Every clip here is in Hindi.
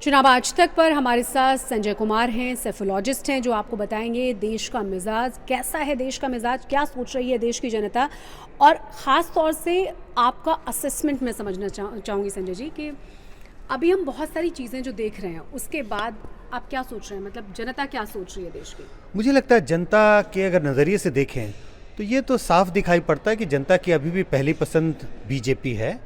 चुनाव आज तक पर हमारे साथ संजय कुमार हैं, सेफोलॉजिस्ट हैं, जो आपको बताएंगे देश का मिजाज कैसा है, देश का मिजाज क्या सोच रही है देश की जनता। और ख़ास तौर से आपका असेसमेंट मैं समझना चाहूँगी संजय जी कि अभी हम बहुत सारी चीज़ें जो देख रहे हैं उसके बाद आप क्या सोच रहे हैं, मतलब जनता क्या सोच रही है देश की? मुझे लगता है जनता के अगर नज़रिए से देखें तो ये तो साफ दिखाई पड़ता है कि जनता की अभी भी पहली पसंद बीजेपी है।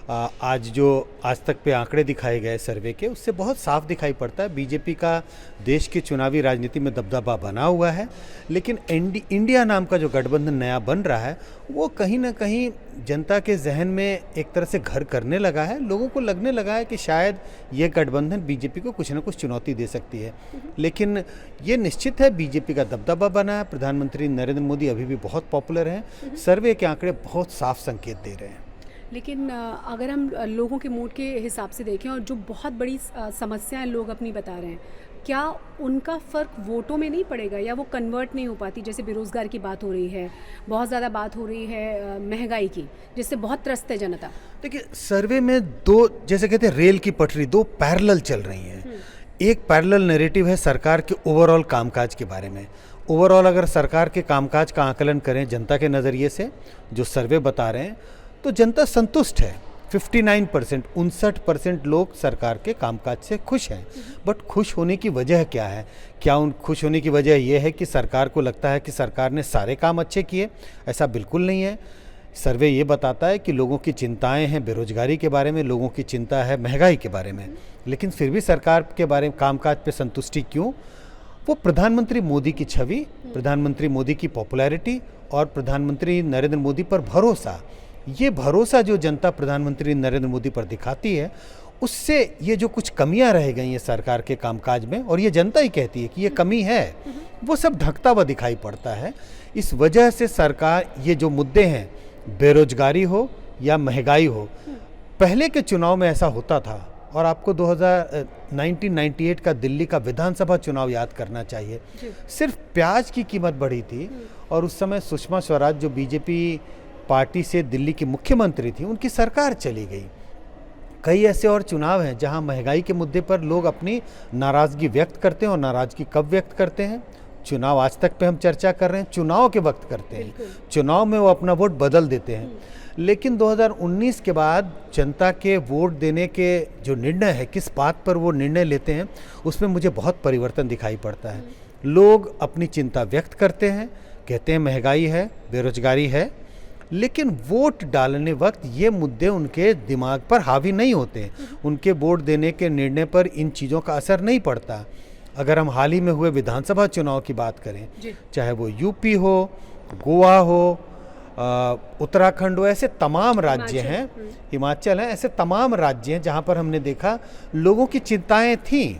आज जो आज तक पे आंकड़े दिखाए गए सर्वे के, उससे बहुत साफ दिखाई पड़ता है बीजेपी का देश की चुनावी राजनीति में दबदबा बना हुआ है। लेकिन इंडिया नाम का जो गठबंधन नया बन रहा है वो कहीं ना कहीं जनता के जहन में एक तरह से घर करने लगा है। लोगों को लगने लगा है कि शायद ये गठबंधन बीजेपी को कुछ ना कुछ चुनौती दे सकती है। लेकिन ये निश्चित है बीजेपी का दबदबा बना है। प्रधानमंत्री नरेंद्र मोदी अभी भी बहुत पॉपुलर हैं। सर्वे के आंकड़े बहुत साफ संकेत दे रहे हैं। लेकिन अगर हम लोगों के मूड के हिसाब से देखें और जो बहुत बड़ी समस्याएं लोग अपनी बता रहे हैं, क्या उनका फ़र्क वोटों में नहीं पड़ेगा या वो कन्वर्ट नहीं हो पाती? जैसे बेरोज़गार की बात हो रही है, बहुत ज़्यादा बात हो रही है महंगाई की, जिससे बहुत त्रस्त है जनता। देखिए, सर्वे में दो, जैसे कहते हैं रेल की पटरी, दो पैरेलल चल रही हैं। एक पैरेलल नैरेटिव है सरकार के ओवरऑल कामकाज के बारे में। ओवरऑल अगर सरकार के कामकाज का आकलन करें जनता के नज़रिए से, जो सर्वे बता रहे हैं, तो जनता संतुष्ट है। 59% लोग सरकार के कामकाज से खुश हैं। बट खुश होने की वजह क्या है? क्या उन खुश होने की वजह यह है कि सरकार को लगता है कि सरकार ने सारे काम अच्छे किए? ऐसा बिल्कुल नहीं है। सर्वे ये बताता है कि लोगों की चिंताएं हैं बेरोजगारी के बारे में, लोगों की चिंता है महंगाई के बारे में, लेकिन फिर भी सरकार के बारे में कामकाज पे संतुष्टि क्यों? वो प्रधानमंत्री मोदी की छवि, प्रधानमंत्री मोदी की पॉपुलैरिटी और प्रधानमंत्री नरेंद्र मोदी पर भरोसा, ये भरोसा जो जनता प्रधानमंत्री नरेंद्र मोदी पर दिखाती है, उससे ये जो कुछ कमियां रह गई हैं सरकार के कामकाज में, और ये जनता ही कहती है कि ये कमी है, वो सब ढकता हुआ दिखाई पड़ता है। इस वजह से सरकार, ये जो मुद्दे हैं, बेरोजगारी हो या महंगाई हो, पहले के चुनाव में ऐसा होता था। और आपको 1998 का दिल्ली का विधानसभा चुनाव याद करना चाहिए। सिर्फ प्याज की कीमत बढ़ी थी और उस समय सुषमा स्वराज जो बीजेपी पार्टी से दिल्ली की मुख्यमंत्री थी, उनकी सरकार चली गई। कई ऐसे और चुनाव हैं जहां महंगाई के मुद्दे पर लोग अपनी नाराज़गी व्यक्त करते हैं। और नाराज़गी कब व्यक्त करते हैं? चुनाव आज तक पे हम चर्चा कर रहे हैं, चुनाव के वक्त करते हैं। चुनाव में वो अपना वोट बदल देते हैं। लेकिन 2019 के बाद जनता के वोट देने के जो निर्णय है, किस बात पर वो निर्णय लेते हैं, उसमें मुझे बहुत परिवर्तन दिखाई पड़ता है। लोग अपनी चिंता व्यक्त करते हैं, कहते हैं महंगाई है, बेरोजगारी है, लेकिन वोट डालने वक्त ये मुद्दे उनके दिमाग पर हावी नहीं होते। उनके वोट देने के निर्णय पर इन चीज़ों का असर नहीं पड़ता। अगर हम हाल ही में हुए विधानसभा चुनाव की बात करें, चाहे वो यूपी हो, गोवा हो, उत्तराखंड हो, ऐसे तमाम राज्य हैं, हिमाचल हैं, ऐसे तमाम राज्य हैं जहाँ पर हमने देखा लोगों की चिंताएं थीं।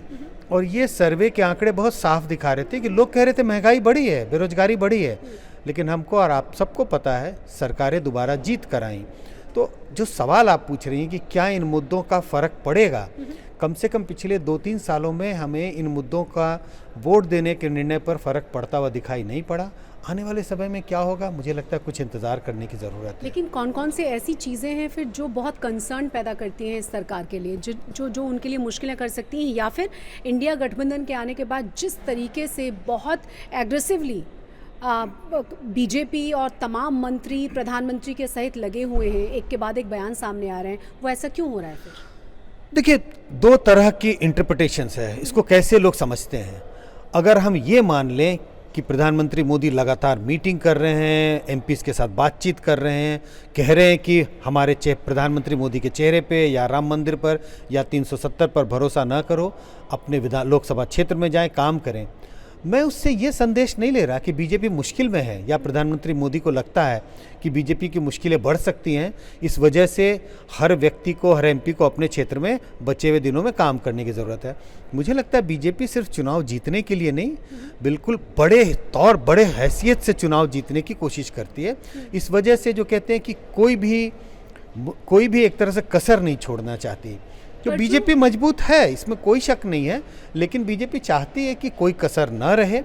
और ये सर्वे के आंकड़े बहुत साफ दिखा रहे थे कि लोग कह रहे थे महंगाई बढ़ी है, बेरोजगारी बढ़ी है, लेकिन हमको और आप सबको पता है सरकारें दोबारा जीत कर आईं। तो जो सवाल आप पूछ रही हैं कि क्या इन मुद्दों का फ़र्क पड़ेगा, कम से कम पिछले 2-3 सालों में हमें इन मुद्दों का वोट देने के निर्णय पर फ़र्क पड़ता हुआ दिखाई नहीं पड़ा। आने वाले समय में क्या होगा, मुझे लगता है कुछ इंतज़ार करने की ज़रूरत है। लेकिन कौन कौन से ऐसी चीज़ें हैं फिर जो बहुत कंसर्न पैदा करती हैं इस सरकार के लिए, जो उनके लिए मुश्किलें कर सकती हैं? या फिर इंडिया गठबंधन के आने के बाद जिस तरीके से बहुत एग्रेसिवली बीजेपी और तमाम मंत्री प्रधानमंत्री के सहित लगे हुए हैं, एक के बाद एक बयान सामने आ रहे हैं, वो ऐसा क्यों हो रहा है फिर? देखिए, दो तरह की इंटरप्रिटेशंस है, इसको कैसे लोग समझते हैं। अगर हम ये मान लें कि प्रधानमंत्री मोदी लगातार मीटिंग कर रहे हैं, एमपीज़ के साथ बातचीत कर रहे हैं, कह रहे हैं कि हमारे प्रधानमंत्री मोदी के चेहरे पे या राम मंदिर पर या 370 पर भरोसा न करो, अपने लोकसभा क्षेत्र में जाएं, काम करें, मैं उससे ये संदेश नहीं ले रहा कि बीजेपी मुश्किल में है या प्रधानमंत्री मोदी को लगता है कि बीजेपी की मुश्किलें बढ़ सकती हैं, इस वजह से हर व्यक्ति को, हर एमपी को अपने क्षेत्र में बचे हुए दिनों में काम करने की ज़रूरत है। मुझे लगता है बीजेपी सिर्फ चुनाव जीतने के लिए नहीं, बिल्कुल बड़े हैसियत से चुनाव जीतने की कोशिश करती है। इस वजह से जो कहते हैं कि कोई भी एक तरह से कसर नहीं छोड़ना चाहती। जो बीजेपी मजबूत है, इसमें कोई शक नहीं है, लेकिन बीजेपी चाहती है कि कोई कसर न रहे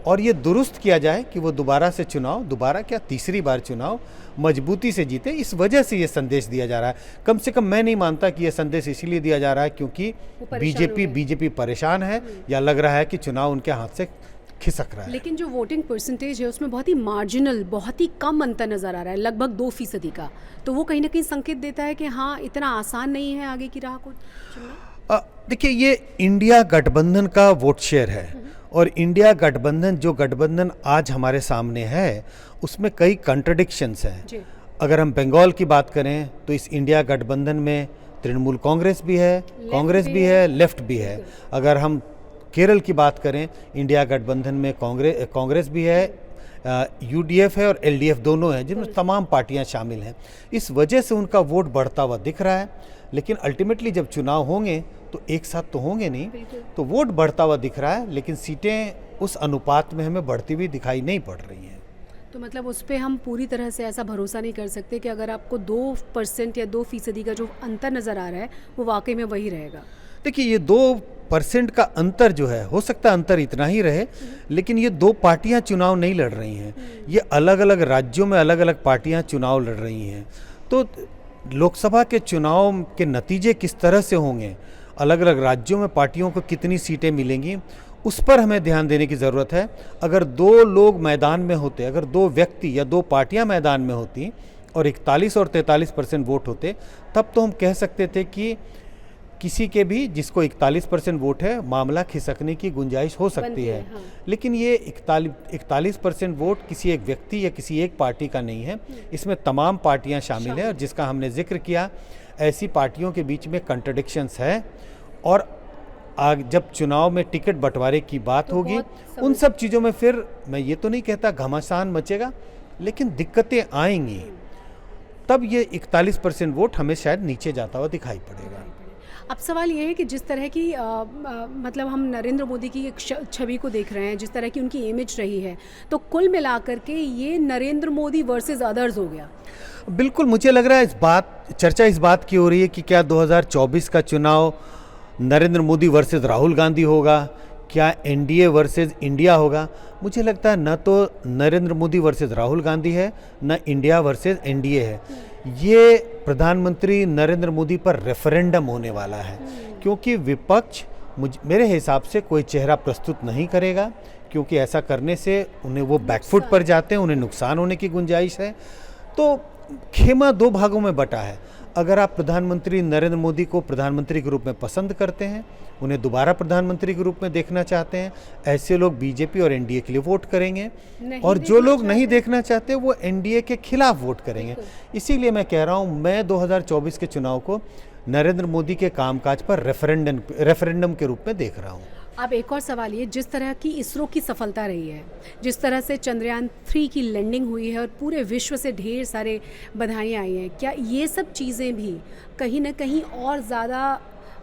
और ये दुरुस्त किया जाए कि वो दोबारा से चुनाव, दोबारा क्या तीसरी बार चुनाव मजबूती से जीते। इस वजह से ये संदेश दिया जा रहा है। कम से कम मैं नहीं मानता कि ये संदेश इसलिए दिया जा रहा है क्योंकि बीजेपी परेशान है या लग रहा है कि चुनाव उनके हाथ से खिसक रहा है। लेकिन जो वोटिंग परसेंटेज है उसमें बहुत ही मार्जिनल, बहुत ही कम अंतर नज़र आ रहा है, लगभग 2% का। तो वो कहीं ना कहीं संकेत देता है कि हाँ, इतना आसान नहीं है आगे की राह को चुनना। देखिए, ये इंडिया गठबंधन का वोट शेयर है और इंडिया गठबंधन, जो गठबंधन आज हमारे सामने है, उसमें कई कॉन्ट्रडिक्शंस हैं। अगर हम बंगाल की बात करें तो इस इंडिया गठबंधन में तृणमूल कांग्रेस भी है, लेफ्ट भी है। अगर हम केरल की बात करें, इंडिया गठबंधन में कांग्रेस भी है, यूडीएफ है और एलडीएफ दोनों हैं, जिनमें तमाम पार्टियां शामिल हैं। इस वजह से उनका वोट बढ़ता हुआ दिख रहा है। लेकिन अल्टीमेटली जब चुनाव होंगे तो एक साथ तो होंगे नहीं, तो वोट बढ़ता हुआ दिख रहा है, लेकिन सीटें उस अनुपात में हमें बढ़ती हुई दिखाई नहीं पड़ रही हैं। तो मतलब उस पर हम पूरी तरह से ऐसा भरोसा नहीं कर सकते कि अगर आपको 2% या 2% का जो अंतर नज़र आ रहा है वो वाकई में वही रहेगा। देखिए, ये 2% का अंतर जो है, हो सकता है अंतर इतना ही रहे, लेकिन ये दो पार्टियां चुनाव नहीं लड़ रही हैं। ये अलग अलग राज्यों में अलग अलग पार्टियां चुनाव लड़ रही हैं। तो लोकसभा के चुनाव के नतीजे किस तरह से होंगे, अलग अलग राज्यों में पार्टियों को कितनी सीटें मिलेंगी, उस पर हमें ध्यान देने की ज़रूरत है। अगर 2 लोग मैदान में होते, अगर 2 व्यक्ति या 2 पार्टियां मैदान में होती और 41 और 43% वोट होते, तब तो हम कह सकते थे कि किसी के भी जिसको 41% वोट है, मामला खिसकने की गुंजाइश हो सकती है। हाँ। लेकिन ये 41% वोट किसी एक व्यक्ति या किसी एक पार्टी का नहीं है, इसमें तमाम पार्टियां शामिल हैं। और जिसका हमने जिक्र किया, ऐसी पार्टियों के बीच में कंट्रडिक्शंस है। और जब चुनाव में टिकट बंटवारे की बात तो होगी, उन सब चीज़ों में फिर मैं ये तो नहीं कहता घमासान मचेगा, लेकिन दिक्कतें आएंगी। तब ये 41% वोट हमें शायद नीचे जाता हुआ दिखाई पड़ेगा। अब सवाल ये है कि जिस तरह की मतलब हम नरेंद्र मोदी की एक छवि को देख रहे हैं, जिस तरह की उनकी इमेज रही है, तो कुल मिलाकर के ये नरेंद्र मोदी वर्सेस अदर्स हो गया। बिल्कुल, मुझे लग रहा है चर्चा इस बात की हो रही है कि क्या 2024 का चुनाव नरेंद्र मोदी वर्सेस राहुल गांधी होगा, क्या एनडीए वर्सेस इंडिया होगा। मुझे लगता है न तो नरेंद्र मोदी वर्सेस राहुल गांधी है, न इंडिया वर्सेस एनडीए है। ये प्रधानमंत्री नरेंद्र मोदी पर रेफरेंडम होने वाला है, क्योंकि विपक्ष मेरे हिसाब से कोई चेहरा प्रस्तुत नहीं करेगा, क्योंकि ऐसा करने से उन्हें वो बैकफुट पर जाते हैं, उन्हें नुकसान होने की गुंजाइश है। तो खेमा 2 भागों में बटा है। अगर आप प्रधानमंत्री नरेंद्र मोदी को प्रधानमंत्री के रूप में पसंद करते हैं, उन्हें दोबारा प्रधानमंत्री के रूप में देखना चाहते हैं, ऐसे लोग बीजेपी और एनडीए के लिए वोट करेंगे। और जो लोग नहीं देखना चाहते वो एनडीए के खिलाफ वोट करेंगे। इसीलिए मैं कह रहा हूँ, मैं 2024 के चुनाव को नरेंद्र मोदी के कामकाज पर रेफरेंडम के रूप में देख रहा हूँ। अब एक और सवाल ये, जिस तरह की इसरो की सफलता रही है, जिस तरह से चंद्रयान 3 की लैंडिंग हुई है और पूरे विश्व से ढेर सारे बधाइयाँ आई हैं, क्या ये सब चीज़ें भी कहीं ना कहीं और ज़्यादा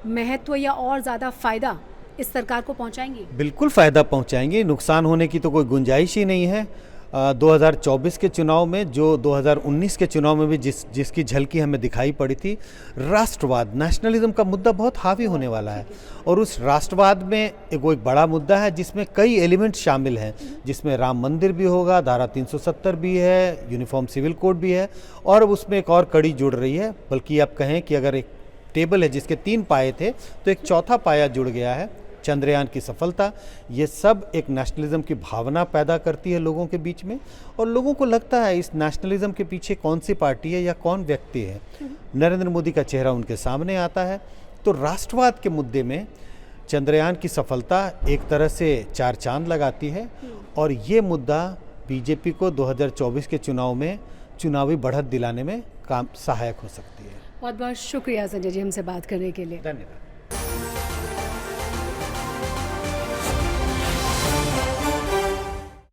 महत्व या और ज़्यादा फ़ायदा इस सरकार को पहुँचाएंगी? बिल्कुल फ़ायदा पहुँचाएंगी, नुकसान होने की तो कोई गुंजाइश ही नहीं है। 2024 के चुनाव में, जो 2019 के चुनाव में भी जिसकी झलकी हमें दिखाई पड़ी थी, राष्ट्रवाद, नेशनलिज्म का मुद्दा बहुत हावी होने वाला है। और उस राष्ट्रवाद में एक बड़ा मुद्दा है जिसमें कई एलिमेंट शामिल हैं, जिसमें राम मंदिर भी होगा, धारा 370 भी है, यूनिफॉर्म सिविल कोड भी है, और उसमें एक और कड़ी जुड़ रही है। बल्कि आप कहें कि अगर एक टेबल है जिसके 3 पाए थे, तो एक चौथा पाया जुड़ गया है, चंद्रयान की सफलता। ये सब एक नेशनलिज्म की भावना पैदा करती है लोगों के बीच में, और लोगों को लगता है इस नेशनलिज्म के पीछे कौन सी पार्टी है या कौन व्यक्ति है। नरेंद्र मोदी का चेहरा उनके सामने आता है। तो राष्ट्रवाद के मुद्दे में चंद्रयान की सफलता एक तरह से 4 चांद लगाती है, और ये मुद्दा बीजेपी को 2024 के चुनाव में चुनावी बढ़त दिलाने में सहायक हो सकती है। बहुत बहुत शुक्रिया संजय जी हमसे बात करने के लिए। धन्यवाद।